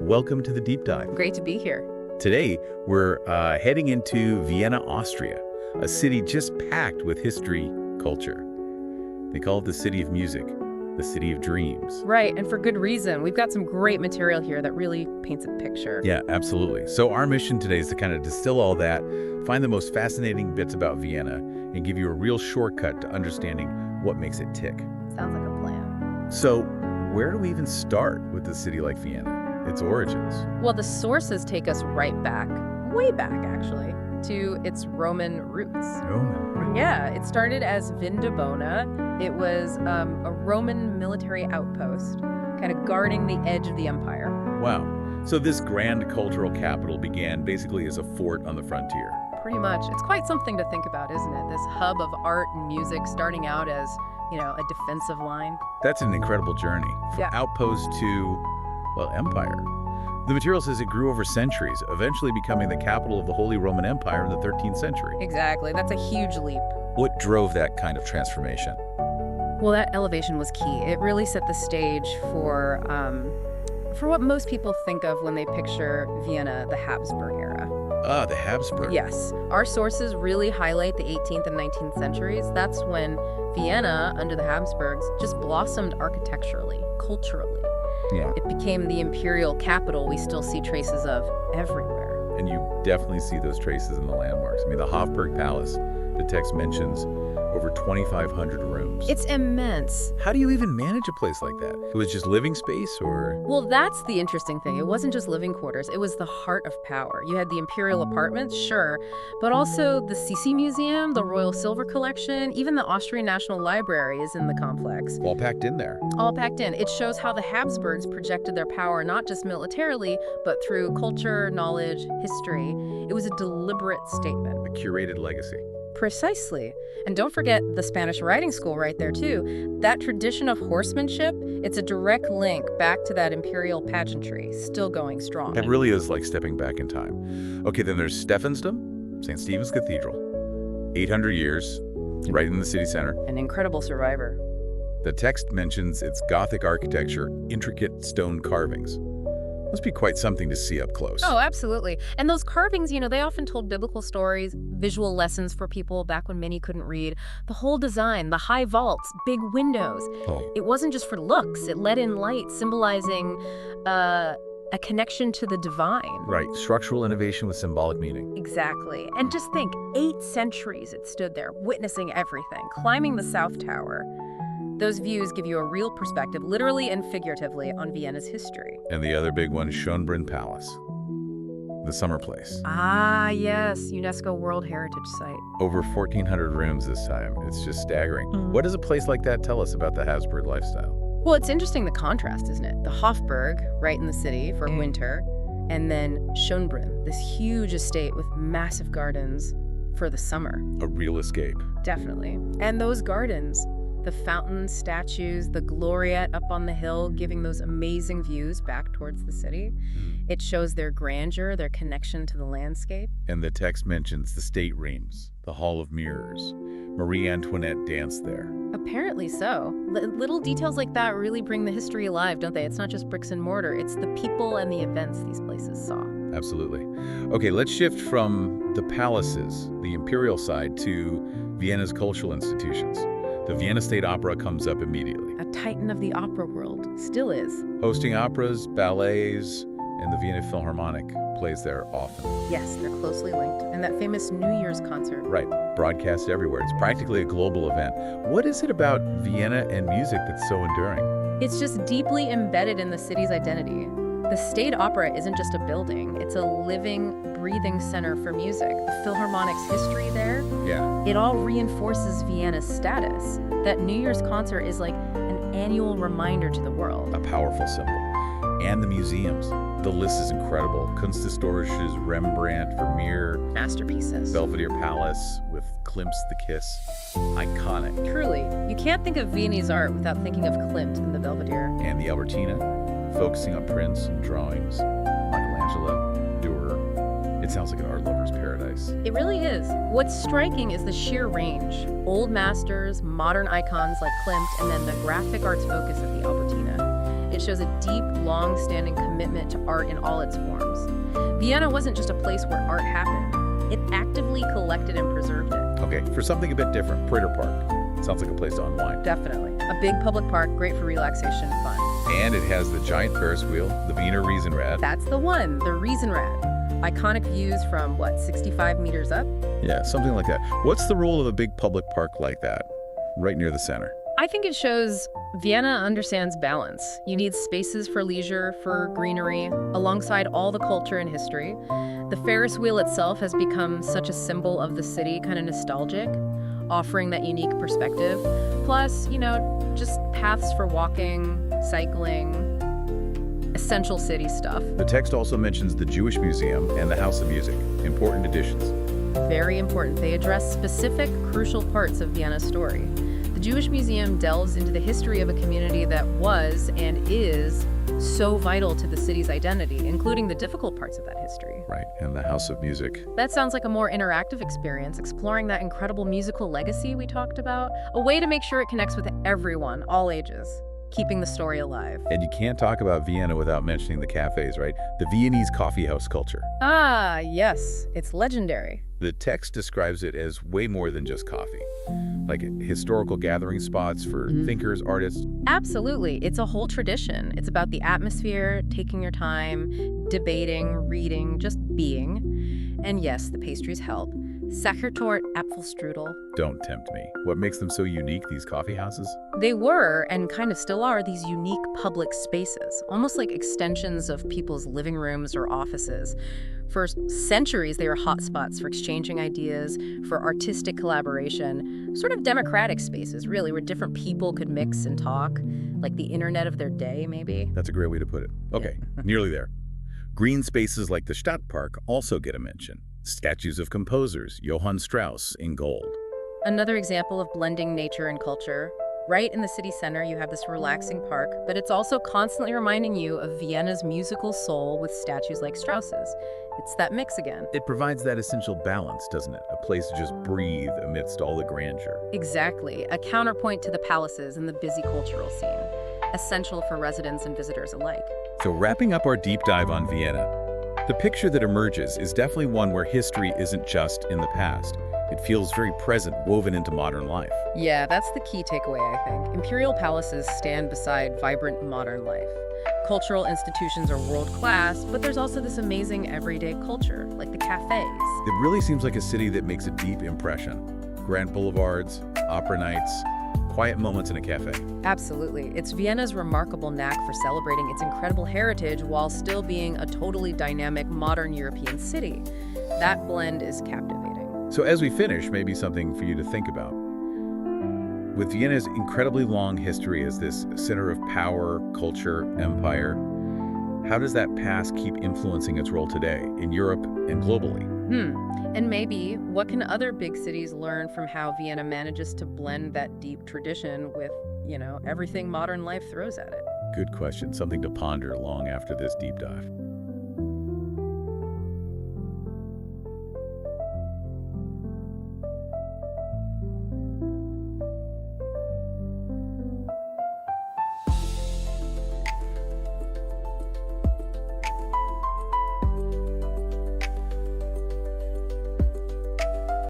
welcome to the Deep Dive. Great to be here. Today, we're heading into Vienna, Austria, a city just packed with history, culture. They call it the city of music, the city of dreams. Right, and for good reason. We've got some great material here that really paints a picture. Yeah, absolutely. So our mission today is to kind of distill all that, find the most fascinating bits about Vienna, and give you a real shortcut to understanding what makes it tick. Sounds like a plan. So where do we even start with a city like Vienna, its origins? Well, the sources take us right back, way back actually, to its Roman roots. Roman. Yeah, it started as Vindobona. It was a Roman military outpost, kind of guarding the edge of the empire. Wow. So this grand cultural capital began basically as a fort on the frontier. Pretty much. It's quite something to think about, isn't it? This hub of art and music starting out as, a defensive line. That's an incredible journey. From outpost to, empire. The material says it grew over centuries, eventually becoming the capital of the Holy Roman Empire in the 13th century. Exactly. That's a huge leap. What drove that kind of transformation? Well, that elevation was key. It really set the stage for what most people think of when they picture Vienna, the Habsburg era. Ah, the Habsburg. Yes. Our sources really highlight the 18th and 19th centuries. That's when Vienna, under the Habsburgs, just blossomed architecturally, culturally. Yeah. It became the imperial capital we still see traces of everywhere. And you definitely see those traces in the landmarks. I mean, the Hofburg Palace, the text mentions over 2,500 rooms. It's immense. How do you even manage a place like that? It was just living space, or? Well, that's the interesting thing. It wasn't just living quarters. It was the heart of power. You had the imperial apartments, sure, but also the Sisi Museum, the Royal Silver Collection, even the Austrian National Library is in the complex. All packed in there. All packed in. It shows how the Habsburgs projected their power not just militarily, but through culture, knowledge, history. It was a deliberate statement. A curated legacy. Precisely. And don't forget the Spanish writing school right there, too. That tradition of horsemanship, it's a direct link back to that imperial pageantry, still going strong. It really is like stepping back in time. Okay, then there's Stephansdom, St. Stephen's Cathedral. 800 years, right in the city center. An incredible survivor. The text mentions its Gothic architecture, intricate stone carvings. Must be quite something to see up close. Oh, absolutely. And those carvings, they often told biblical stories, visual lessons for people back when many couldn't read. The whole design, the high vaults, big windows. Oh. It wasn't just for looks. It let in light, symbolizing a connection to the divine. Right. Structural innovation with symbolic meaning. Exactly. And just think, 8 centuries it stood there, witnessing everything, climbing the South Tower. Those views give you a real perspective, literally and figuratively, on Vienna's history. And the other big one, Schönbrunn Palace, the summer place. Ah, yes, UNESCO World Heritage Site. Over 1,400 rooms this time. It's just staggering. What does a place like that tell us about the Habsburg lifestyle? Well, it's interesting the contrast, isn't it? The Hofburg, right in the city for winter, and then Schönbrunn, this huge estate with massive gardens for the summer. A real escape. Definitely. And those gardens, the fountains, statues, the gloriette up on the hill, giving those amazing views back towards the city. It shows their grandeur, their connection to the landscape. And the text mentions the State Reims, the Hall of Mirrors. Marie Antoinette danced there. Apparently so. Little details like that really bring the history alive, don't they? It's not just bricks and mortar. It's the people and the events these places saw. Absolutely. Okay, let's shift from the palaces, the imperial side, to Vienna's cultural institutions. The Vienna State Opera comes up immediately. A titan of the opera world. Still is. Hosting operas, ballets, and the Vienna Philharmonic plays there often. Yes, they're closely linked. And that famous New Year's concert. Right, broadcast everywhere. It's practically a global event. What is it about Vienna and music that's so enduring? It's just deeply embedded in the city's identity. The State Opera isn't just a building. It's a living, breathing center for music. The Philharmonic's history there, it all reinforces Vienna's status. That New Year's concert is like an annual reminder to the world. A powerful symbol. And the museums. The list is incredible. Kunsthistorisches Rembrandt, Vermeer. Masterpieces. Belvedere Palace with Klimt's The Kiss. Iconic. Truly. You can't think of Viennese art without thinking of Klimt and the Belvedere. And the Albertina, focusing on prints and drawings. Michelangelo, Dürer. It sounds like an art lover's paradise. It really is. What's striking is the sheer range. Old masters, modern icons like Klimt, and then the graphic arts focus of the Albertina. It shows a deep, long-standing commitment to art in all its forms. Vienna wasn't just a place where art happened. It actively collected and preserved it. Okay, for something a bit different, Prater Park. Sounds like a place to unwind. Definitely. A big public park, great for relaxation and fun. And it has the giant Ferris wheel, the Wiener Riesenrad. That's the one, the Riesenrad. Iconic views from, 65 meters up? Yeah, something like that. What's the role of a big public park like that, right near the center? I think it shows Vienna understands balance. You need spaces for leisure, for greenery, alongside all the culture and history. The Ferris wheel itself has become such a symbol of the city, kind of nostalgic, offering that unique perspective. Plus, just paths for walking, cycling, essential city stuff. The text also mentions the Jewish Museum and the House of Music, important additions. Very important. They address specific, crucial parts of Vienna's story. The Jewish Museum delves into the history of a community that was and is so vital to the city's identity, including the difficult parts of that history. Right, and the House of Music. That sounds like a more interactive experience, exploring that incredible musical legacy we talked about, a way to make sure it connects with everyone, all ages, keeping the story alive. And you can't talk about Vienna without mentioning the cafes, right? The Viennese coffee house culture. Ah, yes, it's legendary. The text describes it as way more than just coffee, like historical gathering spots for thinkers, artists. Absolutely. It's a whole tradition. It's about the atmosphere, taking your time, debating, reading, just being. And yes, the pastries help. Sachertorte, Apfelstrudel. Don't tempt me. What makes them so unique, these coffee houses? They were, and kind of still are, these unique public spaces, almost like extensions of people's living rooms or offices. For centuries, they were hotspots for exchanging ideas, for artistic collaboration, sort of democratic spaces, really, where different people could mix and talk, like the internet of their day, maybe. That's a great way to put it. Okay, nearly there. Green spaces like the Stadtpark also get a mention. Statues of composers, Johann Strauss in gold. Another example of blending nature and culture. Right in the city center, you have this relaxing park, but it's also constantly reminding you of Vienna's musical soul with statues like Strauss's. It's that mix again. It provides that essential balance, doesn't it? A place to just breathe amidst all the grandeur. Exactly. A counterpoint to the palaces and the busy cultural scene. Essential for residents and visitors alike. So wrapping up our deep dive on Vienna, the picture that emerges is definitely one where history isn't just in the past. It feels very present, woven into modern life. Yeah, that's the key takeaway, I think. Imperial palaces stand beside vibrant modern life. Cultural institutions are world-class, but there's also this amazing everyday culture, like the cafes. It really seems like a city that makes a deep impression. Grand boulevards, opera nights, quiet moments in a cafe. Absolutely. It's Vienna's remarkable knack for celebrating its incredible heritage while still being a totally dynamic modern European city. That blend is captivating. So as we finish, maybe something for you to think about. With Vienna's incredibly long history as this center of power, culture, empire, how does that past keep influencing its role today in Europe and globally? And maybe, what can other big cities learn from how Vienna manages to blend that deep tradition with, everything modern life throws at it? Good question. Something to ponder long after this deep dive.